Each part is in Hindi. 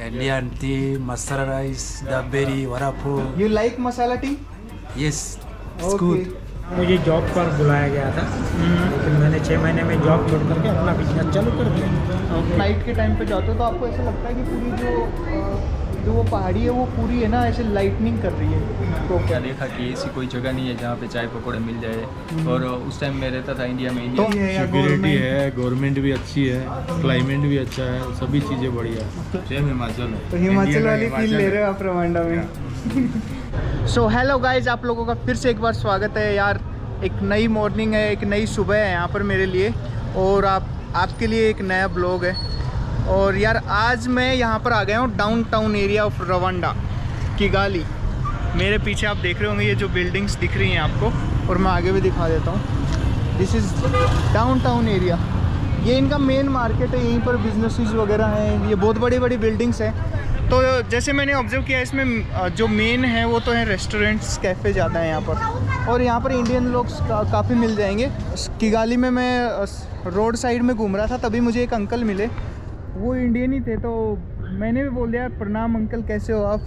Indian tea, masala rice, dabberi, varapu. You like masala tea? Yes, it's good. मुझे जॉब पर बुलाया गया था, लेकिन मैंने 6 महीने में जॉब छोड़ करके अपना बिजनेस चालू कर दिया। नाइट के टाइम पे जाते हो तो आपको ऐसा लगता है कि पूरी जो वो पहाड़ी है वो पूरी है ना ऐसे लाइटनिंग कर रही है। तो क्या देखा कि ऐसी कोई जगह नहीं है जहाँ पे चाय पकौड़े मिल जाए। और उस टाइम मैं रहता था इंडिया में। तो सिक्योरिटी है, गवर्नमेंट भी अच्छी है, क्लाइमेट भी अच्छा है, सभी चीज़ें बढ़िया है। सेम हिमाचल है। तो हिमाचल वाली फील ले रहे हो आप रवांडा में। सो हेलो गाइज, आप लोगों का फिर से एक बार स्वागत है यार। एक नई मॉर्निंग है, एक नई सुबह है यहाँ पर मेरे लिए, और आपके लिए एक नया ब्लॉग है। और यार आज मैं यहाँ पर आ गया हूँ downtown area of Rwanda, Kigali. मेरे पीछे आप देख रहे होंगे ये जो बिल्डिंग्स दिख रही हैं आपको, और मैं आगे भी दिखा देता हूँ। This is downtown area. ये इनका मेन मार्केट है, यहीं पर बिजनेसेस वगैरह हैं। ये बहुत बड़ी बड़ी बिल्डिंग्स हैं। तो जैसे मैंने ऑब्जर्व किया इसमें जो मेन है वो तो है रेस्टोरेंट्स, कैफ़े ज़्यादा है यहाँ पर, और यहाँ पर इंडियन लोग काफ़ी मिल जाएंगे। किगाली में मैं रोड साइड में घूम रहा था, तभी मुझे एक अंकल मिले। वो इंडियन ही थे, तो मैंने भी बोल दिया प्रणाम अंकल, कैसे हो आप?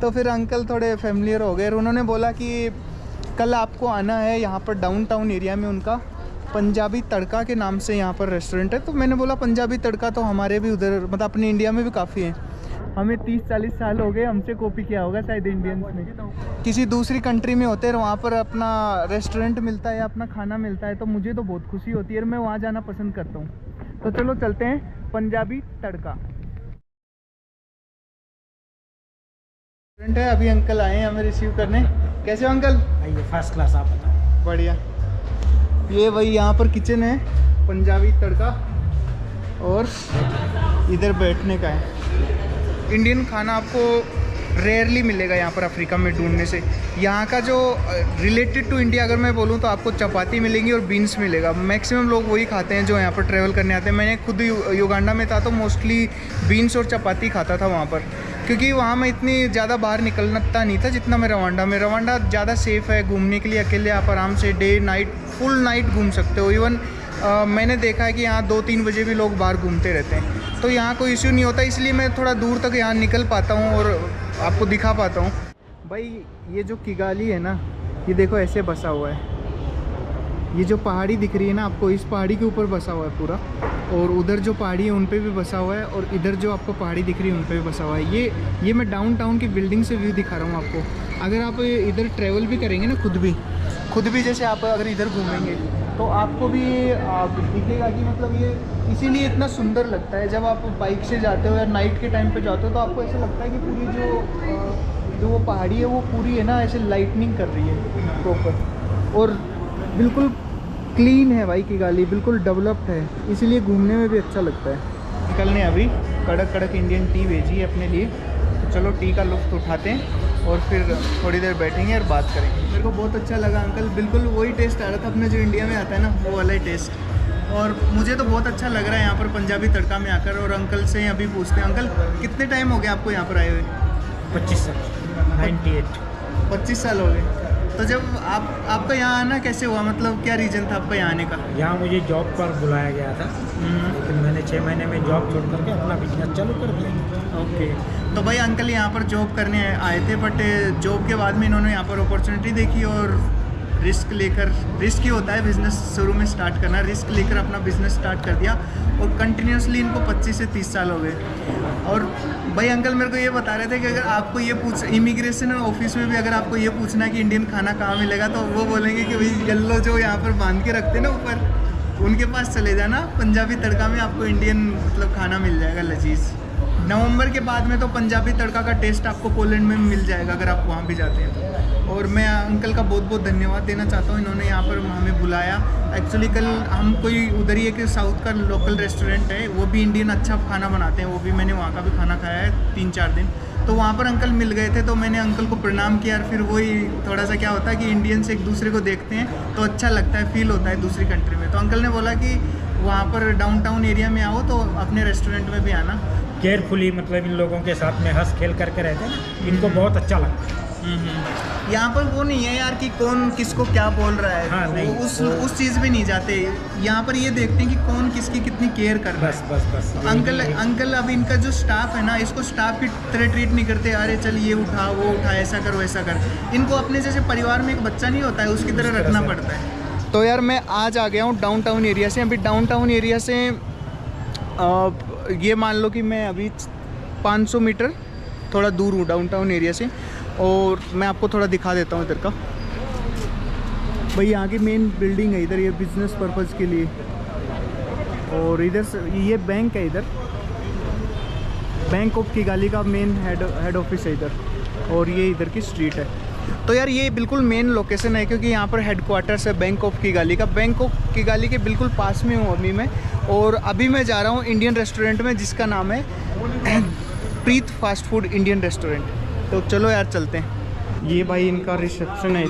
तो फिर अंकल थोड़े फेमिलियर हो गए और उन्होंने बोला कि कल आपको आना है यहाँ पर डाउनटाउन एरिया में। उनका पंजाबी तड़का के नाम से यहाँ पर रेस्टोरेंट है। तो मैंने बोला पंजाबी तड़का तो हमारे भी उधर, मतलब अपने इंडिया में भी काफ़ी है। हमें 30-40 साल हो गए, हमसे कॉपी किया होगा शायद इंडियंस में। किसी दूसरी कंट्री में होते हैं, वहाँ पर अपना रेस्टोरेंट मिलता है, अपना खाना मिलता है, तो मुझे तो बहुत खुशी होती है और मैं वहाँ जाना पसंद करता हूँ। तो चलो चलते हैं पंजाबी तड़का। है अभी अंकल आए हैं हमें रिसीव करने। कैसे हो अंकल? आइए, फर्स्ट क्लास। आप बताओ। बढ़िया। ये वही यहाँ पर किचन है, पंजाबी तड़का, और इधर बैठने का है। इंडियन खाना आपको रेयरली मिलेगा यहाँ पर अफ्रीका में ढूंढने से। यहाँ का जो रिलेटेड टू इंडिया अगर मैं बोलूँ तो आपको चपाती मिलेंगी और बीन्स मिलेगा। मैक्सिमम लोग वही खाते हैं जो यहाँ पर ट्रैवल करने आते हैं। मैंने खुद युगांडा में था तो मोस्टली बीन्स और चपाती खाता था वहाँ पर, क्योंकि वहाँ मैं इतनी ज़्यादा बाहर निकलता नहीं था जितना मैं रवांडा में। रवांडा ज़्यादा सेफ़ है घूमने के लिए, अकेले आप आराम से डे नाइट फुल नाइट घूम सकते हो। इवन मैंने देखा है कि यहाँ 2-3 बजे भी लोग बाहर घूमते रहते हैं, तो यहाँ कोई इश्यू नहीं होता। इसलिए मैं थोड़ा दूर तक यहाँ निकल पाता हूँ और आपको दिखा पाता हूँ। भाई ये जो किगाली है ना, ये देखो ऐसे बसा हुआ है। ये जो पहाड़ी दिख रही है ना आपको, इस पहाड़ी के ऊपर बसा हुआ है पूरा, और उधर जो पहाड़ी है उन पे भी बसा हुआ है, और इधर जो आपको पहाड़ी दिख रही है उन पे भी बसा हुआ है। ये मैं डाउनटाउन की बिल्डिंग से व्यू दिखा रहा हूँ आपको। अगर आप इधर ट्रैवल भी करेंगे ना, खुद भी जैसे आप अगर इधर घूमेंगे तो आपको भी दिखेगा कि मतलब ये इसीलिए इतना सुंदर लगता है। जब आप बाइक से जाते हो या नाइट के टाइम पे जाते हो तो आपको ऐसा लगता है कि पूरी जो वो पहाड़ी है वो पूरी है ना ऐसे लाइटनिंग कर रही है प्रॉपर, और बिल्कुल क्लीन है भाई किगाली, बिल्कुल डेवलप्ड है, इसीलिए घूमने में भी अच्छा लगता है। अंकल ने अभी कड़क इंडियन टी भेजी है अपने लिए, तो चलो टी का लुत्फ़ उठाते हैं और फिर थोड़ी देर बैठेंगे और बात करेंगे। मेरे को बहुत अच्छा लगा अंकल, बिल्कुल वही टेस्ट आ रहा था अपने जो इंडिया में आता है ना, वो वाला ही टेस्ट। और मुझे तो बहुत अच्छा लग रहा है यहाँ पर पंजाबी तड़का में आकर। और अंकल से अभी पूछते हैं, अंकल कितने टाइम हो गया आपको यहाँ पर आए हुए? 25 साल। 98। 25 साल हो गए। तो जब आपका यहाँ आना कैसे हुआ, मतलब क्या रीज़न था आपका यहाँ आने का? यहाँ मुझे जॉब पर बुलाया गया था, लेकिन मैंने 6 महीने में जॉब छोड़ करके अपना बिजनेस चालू कर दिया। ओके। तो भाई अंकल यहाँ पर जॉब करने आए थे, बट जॉब के बाद में इन्होंने यहाँ पर अपॉर्चुनिटी देखी और रिस्क ही होता है बिज़नेस शुरू में स्टार्ट करना, रिस्क लेकर अपना बिज़नेस स्टार्ट कर दिया, और कंटिन्यूसली इनको 25 से 30 साल हो गए। और भाई अंकल मेरे को ये बता रहे थे कि अगर आपको ये इमिग्रेशन ऑफिस में भी अगर आपको ये पूछना कि इंडियन खाना कहाँ मिलेगा, तो वो बोलेंगे कि भाई येल्लो जो यहाँ पर बांध के रखते हैं ना ऊपर, उनके पास चले जाना, पंजाबी तड़का में आपको इंडियन मतलब खाना मिल जाएगा लजीज। नवंबर के बाद में तो पंजाबी तड़का का टेस्ट आपको पोलैंड में मिल जाएगा अगर आप वहाँ भी जाते हैं तो। और मैं अंकल का बहुत बहुत धन्यवाद देना चाहता हूँ, इन्होंने यहाँ पर हमें बुलाया। एक्चुअली कल हम कोई उधर ही एक साउथ का लोकल रेस्टोरेंट है, वो भी इंडियन अच्छा खाना बनाते हैं, वो भी मैंने वहाँ का भी खाना खाया है 3-4 दिन। तो वहाँ पर अंकल मिल गए थे, तो मैंने अंकल को प्रणाम किया। और फिर वही थोड़ा सा क्या होता है कि इंडियंस एक दूसरे को देखते हैं तो अच्छा लगता है, फील होता है दूसरी कंट्री में। तो अंकल ने बोला कि वहाँ पर डाउनटाउन एरिया में आओ तो अपने रेस्टोरेंट में भी आना। केयरफुली मतलब इन लोगों के साथ में हंस खेल करके रहते हैं ना, इनको बहुत अच्छा लगता है। यहाँ पर वो नहीं है यार कि कौन किसको क्या बोल रहा है। हाँ, नहीं, उस चीज़ में नहीं जाते। यहाँ पर ये देखते हैं कि कौन किसकी कितनी केयर कर रहा है। बस अंकल अब इनका जो स्टाफ है ना, इसको स्टाफ की तरह ट्रीट नहीं करते। अरे चल ये उठा वो उठा, ऐसा कर वैसा कर। इनको अपने जैसे परिवार में एक बच्चा नहीं होता है, उसकी तरह रखना पड़ता है। तो यार मैं आज आ गया हूँ डाउनटाउन एरिया से। अभी डाउनटाउन एरिया से ये मान लो कि मैं अभी 500 मीटर थोड़ा दूर हूँ डाउनटाउन एरिया से। और मैं आपको थोड़ा दिखा देता हूँ इधर का। भाई यहाँ की मेन बिल्डिंग है इधर, ये बिजनेस पर्पज़ के लिए। और इधर से ये बैंक है, इधर बैंक ऑफ किगाली का मेन हेड ऑफिस है इधर। और ये इधर की स्ट्रीट है। तो यार ये बिल्कुल मेन लोकेशन है, क्योंकि यहाँ पर हेडक्वार्टर्स है बैंक ऑफ किगाली का। बैंक ऑफ किगाली के बिल्कुल पास में हूँ अभी मैं। और अभी मैं जा रहा हूँ इंडियन रेस्टोरेंट में, जिसका नाम है प्रीत फास्ट फूड इंडियन रेस्टोरेंट। तो चलो यार चलते हैं। ये भाई इनका रिसेप्शन है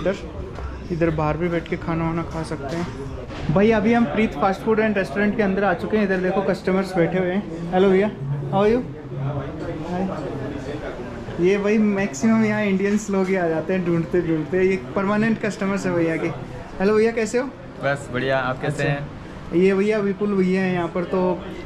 इधर बाहर भी बैठ के खाना वाना खा सकते हैं। भाई अभी हम प्रीत फास्ट फूड एंड रेस्टोरेंट के अंदर आ चुके हैं। इधर देखो कस्टमर्स बैठे हुए हैं। हेलो भैया, हाउ आर यू? ये भाई मैक्सिमम यहाँ इंडियन्स लोग ही आ जाते हैं ढूंढते। ये परमानेंट कस्टमर्स है भैया के। हेलो भैया, कैसे हो? बस बढ़िया, आप कैसे हैं? ये भैया विपुल भैया हैं यहाँ पर। तो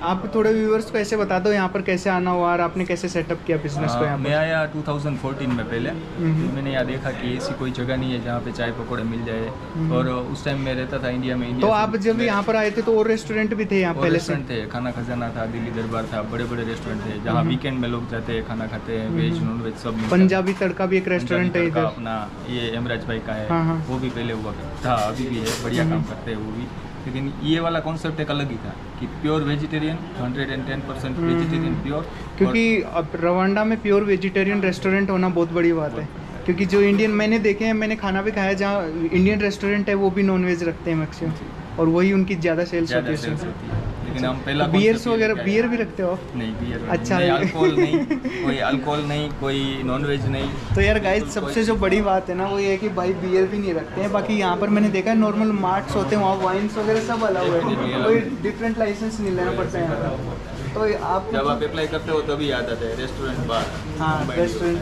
आप थोड़े व्यूअर्स को ऐसे बता दो यहाँ पर कैसे आना हुआ और आपने कैसे सेटअप किया बिजनेस को यहाँ पर? मैं आया 2014 में पहले। मैंने यहाँ देखा कि ऐसी कोई जगह नहीं है जहाँ पे चाय पकौड़े मिल जाए। और उस टाइम मैं रहता था इंडिया में। तो आप जब यहाँ पर आए थे तो और रेस्टोरेंट भी थे यहाँ पहले से? थे, खाना खजाना था, दिल्ली दरबार था, बड़े बड़े रेस्टोरेंट थे जहाँ वीकेंड में लोग जाते हैं, खाना खाते हैं, वेज नॉन वेज सब। पंजाबी तड़का भी एक रेस्टोरेंट है इधर अपना, ये एमराज भाई का है। हाँ। वो भी पहले हुआ था, अभी भी है, बढ़िया काम करते हैं वो भी। लेकिन ये वाला कॉन्सेप्ट एक अलग ही था कि प्योर वेजिटेरियन, 110% वेजिटेरियन प्योर। क्योंकि अब रवांडा में प्योर वेजिटेरियन रेस्टोरेंट होना बहुत बड़ी बात है। क्योंकि जो इंडियन मैंने देखे हैं, मैंने खाना भी खाया जहाँ इंडियन रेस्टोरेंट है, वो भी नॉन वेज रखते हैं मैक्सिमम। और वही उनकी ज़्यादा सेल्स होती है। लेकिन हम पहला बियर्स वगैरह, बियर भी रखते हो? नहीं, बियर अच्छा, नहीं, अल्कोहल नहीं, कोई अल्कोहल नहीं, कोई नॉनवेज नहीं। तो यार गाइस, सबसे जो बड़ी बात है ना वो ये है कि भाई बियर भी नहीं रखते हैं। बाकी यहाँ पर मैंने देखा है नॉर्मल मार्ट्स होते हैं, वहाँ वाइन्स वगैरह सब अलाउ है, कोई डिफरेंट लाइसेंस नहीं लेना पड़ता है यहाँ पर। तो आप जब आप अप्लाई करते हो तभी याद आता है रेस्टोरेंट बार। हाँ, रेस्टोरेंट।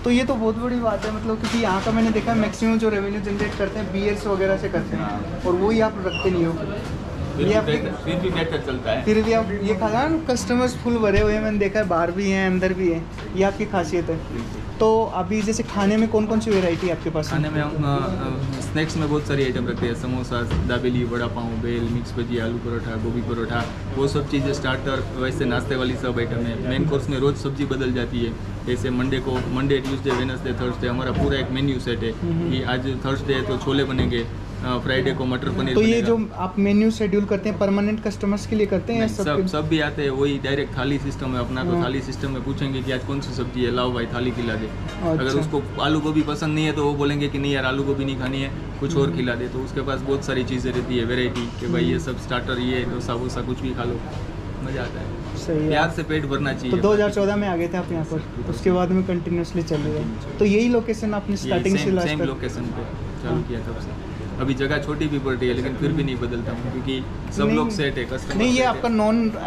तो ये तो बहुत बड़ी बात है, मतलब क्योंकि यहाँ का मैंने देखा है मैक्सिमम जो रेवेन्यू जनरेट करते हैं बियर्स वगैरह से करते हैं। और वही आप रखते नहीं हो। ये फिर भी बेहतर चलता है। फिर भी आप ये खा ना, कस्टमर्स फुल भरे हुए हैं, मैंने देखा है, बाहर भी हैं अंदर भी हैं। ये आपकी खासियत है। तो अभी जैसे खाने में कौन कौन सी वेराइटी आपके पास? खाने में हम स्नैक्स में बहुत सारी आइटम रखते हैं। समोसा, दाबेली, वड़ा पाव, बेल, मिक्स भजी, आलू परोठा, गोभी परोठा, वो सब चीज़ें स्टार्टर। वैसे नाश्ते वाली सब आइटम है। मेन कोर्स में रोज़ सब्जी बदल जाती है। जैसे मंडे ट्यूसडे, वेडनेसडे, थर्सडे हमारा पूरा एक मेन्यू सेट है कि आज थर्सडे है तो छोले बनेंगे, फ्राइडे को मटर पनीर। तो ये जो आप मेन्यू शेड्यूल करते हैं परमानेंट कस्टमर्स के लिए करते हैं? सब भी आते हैं, वही डायरेक्ट थाली सिस्टम है अपना। तो थाली सिस्टम में पूछेंगे कि आज कौन सी सब्जी है, लाओ भाई थाली खिला दे। अगर उसको आलू गोभी पसंद नहीं है तो वो बोलेंगे कि नहीं यार आलू गोभी नहीं खानी है, कुछ और खिला दे। तो उसके पास बहुत सारी चीज़ें रहती है, वेराइटी कि भाई ये सब स्टार्टर, ये डोसा वोसा कुछ भी खा लो, मज़ा आता है। सही है, प्यार से पेट भरना चाहिए। तो 2014 में आ गए थे आप यहाँ पर, उसके बाद में कंटिन्यूसली चल रहे हैं। तो यही लोकेशन आपने स्टार्टिंग से लास्ट सेम लोकेशन पे चालू किया तब से। अभी जगह छोटी भी पड़ रही है लेकिन फिर भी नहीं बदलता हूँ, क्योंकि सब लोग सेट है, कस्टमर नहीं। ये आपका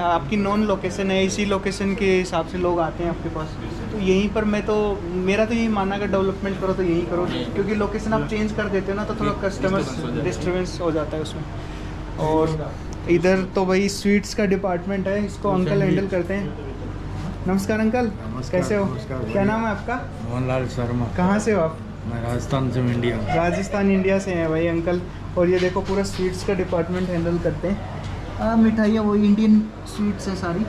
आपकी नॉन लोकेशन है, इसी लोकेशन के हिसाब से लोग आते हैं आपके पास। तो यहीं पर मेरा तो यही मानना अगर डेवलपमेंट करो तो यही करो, क्योंकि लोकेशन आप चेंज कर देते हो ना तो थोड़ा कस्टमर्स डिस्टर्बेंस हो जाता है उसमें। और इधर तो भाई स्वीट्स का डिपार्टमेंट है, इसको अंकल हैंडल करते हैं। नमस्कार अंकल, कैसे हो? क्या नाम है आपका? मोहनलाल शर्मा। कहाँ से हो आप? मैं राजस्थान से, इंडिया। राजस्थान इंडिया से हैं भाई अंकल। और ये देखो पूरा स्वीट्स का डिपार्टमेंट हैंडल करते हैं। मिठाइयाँ वो इंडियन स्वीट्स है सारी।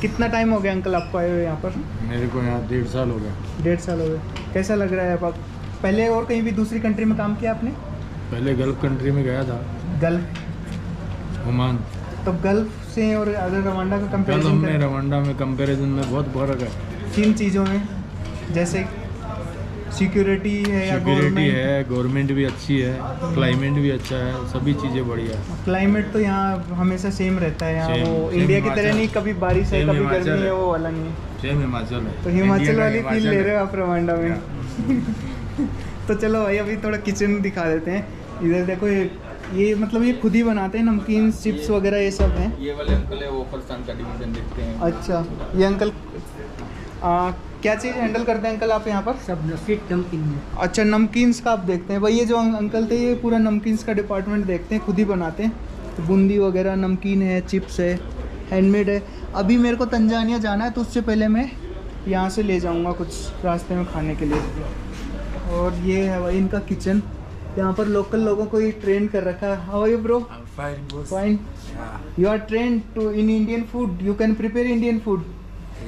कितना टाइम हो गया अंकल आपको आए हुए यहाँ पर? मेरे को यहाँ 1.5 साल हो गया। 1.5 साल हो गए। कैसा लग रहा है आप? पहले और कहीं भी दूसरी कंट्री में काम किया आपने? पहले गल्फ कंट्री में गया था, गल्फ, ओमान। तो गल्फ से और अगर रवांडा का कंपैरिजन में रवांडा में कंपैरिजन में बहुत फर्क है। किन चीज़ों में? जैसे सिक्योरिटी है या सिक्योरिटी है, गवर्नमेंट भी अच्छी है, क्लाइमेट भी अच्छा है, सभी चीज़ें बढ़िया है। क्लाइमेट तो यहाँ हमेशा सेम रहता है। यहाँ वो इंडिया की तरह नहीं, कभी बारिश है कभी गर्मी है, वो वाला नहीं है। सेम हिमाचल है। तो हिमाचल वाली फील ले रहे हो आप रवांडा में। तो चलो भाई अभी थोड़ा किचन दिखा देते हैं। इधर देखो, ये ये मतलब ये खुद ही बनाते हैं, नमकीन चिप्स वगैरह ये सब हैं। ये वाले अंकल है वो फरसान का डिवीजन देखते हैं। अच्छा, ये अंकल क्या चीज़ हैंडल करते हैं अंकल आप यहाँ पर? सब स्वीट नमकीन है। अच्छा, नमकीन्स का आप देखते हैं भाई। ये जो अंकल थे ये पूरा नमकीन्स का डिपार्टमेंट देखते हैं, खुद ही बनाते हैं। तो बूंदी वगैरह, नमकीन है, चिप्स है, हैंडमेड है। अभी मेरे को तंजानिया जाना है तो उससे पहले मैं यहाँ से ले जाऊँगा कुछ रास्ते में खाने के लिए। और ये है भाई इनका किचन, यहाँ पर लोकल लोगों को ये ट्रेन कर रखा है। How are you bro? I'm fine, boss. Fine. Yeah. You are trained to in Indian food. You can prepare Indian food.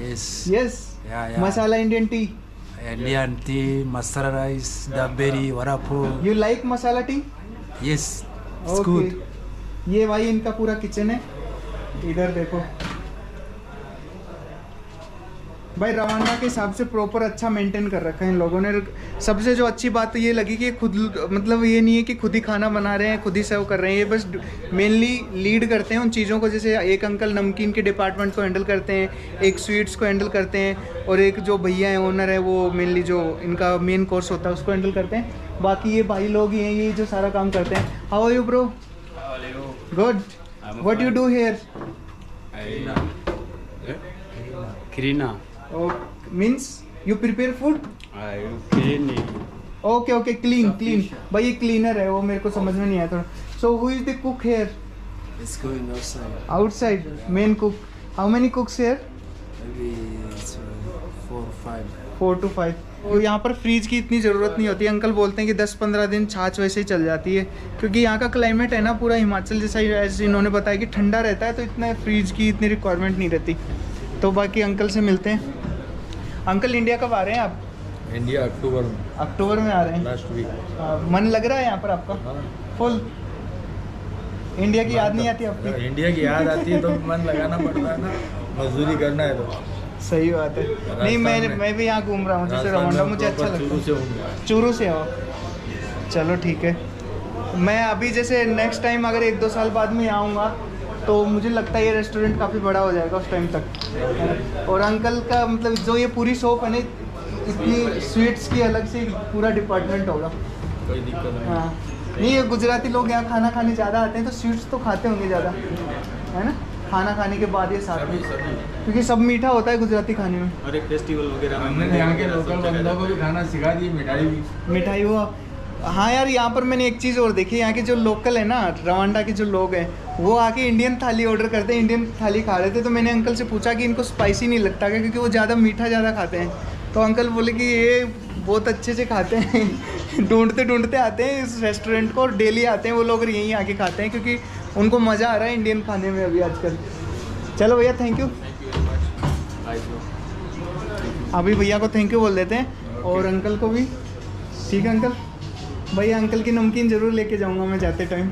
Yes. Yes. Yeah, yeah. Masala Indian tea. Indian tea, masala rice, daberi, vada pav. You like masala tea? Yes. It's Okay. good. ये भाई इनका पूरा किचन है। इधर देखो भाई, रवांडा के हिसाब से प्रॉपर अच्छा मेंटेन कर रखा है इन लोगों ने। सबसे जो अच्छी बात तो ये लगी कि खुद मतलब ये नहीं है कि खुद ही खाना बना रहे हैं, खुद ही सर्व कर रहे हैं। ये बस मेनली लीड करते हैं उन चीज़ों को। जैसे एक अंकल नमकीन के डिपार्टमेंट को हैंडल करते हैं, एक स्वीट्स को हैंडल करते हैं, और एक जो भैया हैं ओनर है वो मेनली जो इनका मेन कोर्स होता है उसको हैंडल करते हैं। बाकी ये भाई लोग ही हैं ये जो सारा काम करते हैं। How are you bro? Good. What you do here? Kirina. Oh, means you prepare food? Cleaning. Okay, okay, clean. भाई ये क्लीनर है, वो मेरे को समझ में नहीं आया थोड़ा। So who is the cook here? It's going outside. Outside, main cook. How many cooks here? Maybe it's 4 or 5. 4 to 5. तो यहाँ पर फ्रीज की इतनी ज़रूरत नहीं होती। अंकल बोलते हैं कि 10-15 दिन छाछ वैसे ही चल जाती है, क्योंकि यहाँ का क्लाइमेट है ना पूरा हिमाचल जैसा ही, ऐसे इन्होंने बताया कि ठंडा रहता है, तो इतना फ्रीज की इतनी रिक्वायरमेंट नहीं रहती। तो बाकी अंकल से मिलते हैं। अंकल इंडिया कब आ रहे हैं आप? इंडिया अक्टूबर में, अक्टूबर में आ रहे हैं। Last week. मन लग रहा है यहाँ पर आपका? फुल। इंडिया की याद नहीं आती आपकी? इंडिया की याद आती है तो मन लगाना पड़ता है ना, मजदूरी करना है तो। सही बात है। नहीं, मैं भी यहाँ घूम रहा हूँ, जैसे रवांडा मुझे अच्छा लगता है। चूरू से हो? चलो ठीक है। मैं अभी जैसे नेक्स्ट टाइम अगर 1-2 साल बाद में आऊँगा तो मुझे लगता है ये रेस्टोरेंट काफ़ी बड़ा हो जाएगा उस टाइम तक। और अंकल का मतलब जो ये पूरी शॉप है ना, इतनी स्वीट्स की अलग से पूरा डिपार्टमेंट होगा। कोई दिक्कत नहीं। हाँ, नहीं ये गुजराती लोग यहाँ खाना खाने ज़्यादा आते हैं तो स्वीट्स तो खाते होंगे ज़्यादा, है ना? खाना खाने के बाद ये साथ में, क्योंकि सब मीठा होता है गुजराती खाने में। और एक फेस्टिवल वगैरह में हमने यहाँ के लोकल बंदों को भी खाना सिखा दी, मिठाई भी। मिठाई हुआ। हाँ यार, यहाँ पर मैंने एक चीज़ और देखी, यहाँ के जो लोकल है ना, रवांडा के जो लोग हैं, वो आके इंडियन थाली ऑर्डर करते हैं, इंडियन थाली खा रहे थे। तो मैंने अंकल से पूछा कि इनको स्पाइसी नहीं लगता क्या, क्योंकि वो ज़्यादा मीठा ज़्यादा खाते हैं। तो अंकल बोले कि ये बहुत अच्छे से खाते हैं ढूंढते आते हैं इस रेस्टोरेंट को, और डेली आते हैं वो लोग, यहीं आके खाते हैं, क्योंकि उनको मज़ा आ रहा है इंडियन खाने में अभी आजकल। चलो भैया, थैंक यू। अभी भैया को थैंक यू बोल देते हैं, और अंकल को भी। ठीक है अंकल, भैया अंकल की नमकीन ज़रूर लेके जाऊंगा मैं जाते टाइम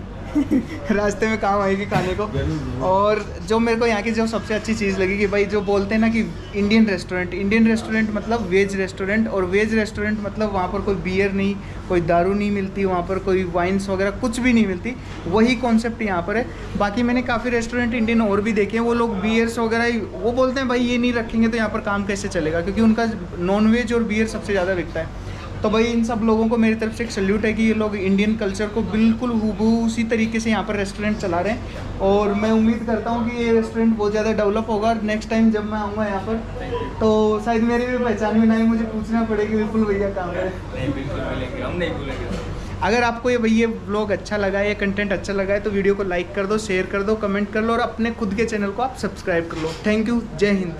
रास्ते में काम आएगी खाने को। और जो मेरे को यहाँ की जो सबसे अच्छी चीज़ लगी कि भाई जो बोलते हैं ना कि इंडियन रेस्टोरेंट मतलब वेज रेस्टोरेंट, और वेज रेस्टोरेंट मतलब वहाँ पर कोई बियर नहीं, कोई दारू नहीं मिलती, वहाँ पर कोई वाइन्स वगैरह कुछ भी नहीं मिलती। वही कॉन्सेप्ट यहाँ पर है। बाकी मैंने काफ़ी रेस्टोरेंट इंडियन और भी देखे हैं, वो लोग बियर्स वगैरह वो बोलते हैं भाई ये नहीं रखेंगे तो यहाँ पर काम कैसे चलेगा, क्योंकि उनका नॉन वेज और बियर सबसे ज़्यादा बिकता है। तो भाई इन सब लोगों को मेरी तरफ से एक सल्यूट है कि ये लोग इंडियन कल्चर को बिल्कुल हूबहू उसी तरीके से यहाँ पर रेस्टोरेंट चला रहे हैं। और मैं उम्मीद करता हूँ कि ये रेस्टोरेंट बहुत ज़्यादा डेवलप होगा। नेक्स्ट टाइम जब मैं आऊँगा यहाँ पर तो शायद मेरी भी पहचान में ना ही मुझे पूछना पड़ेगी विपुल भैया कहाँ है। नहीं, बिल्कुल मिलेंगे, हम नहीं भूलेंगे। अगर आपको ये भैया व्लॉग अच्छा लगा है, ये कंटेंट अच्छा लगा है, तो वीडियो को लाइक कर दो, शेयर कर दो, कमेंट कर लो, और अपने खुद के चैनल को आप सब्सक्राइब कर लो। थैंक यू, जय हिंद।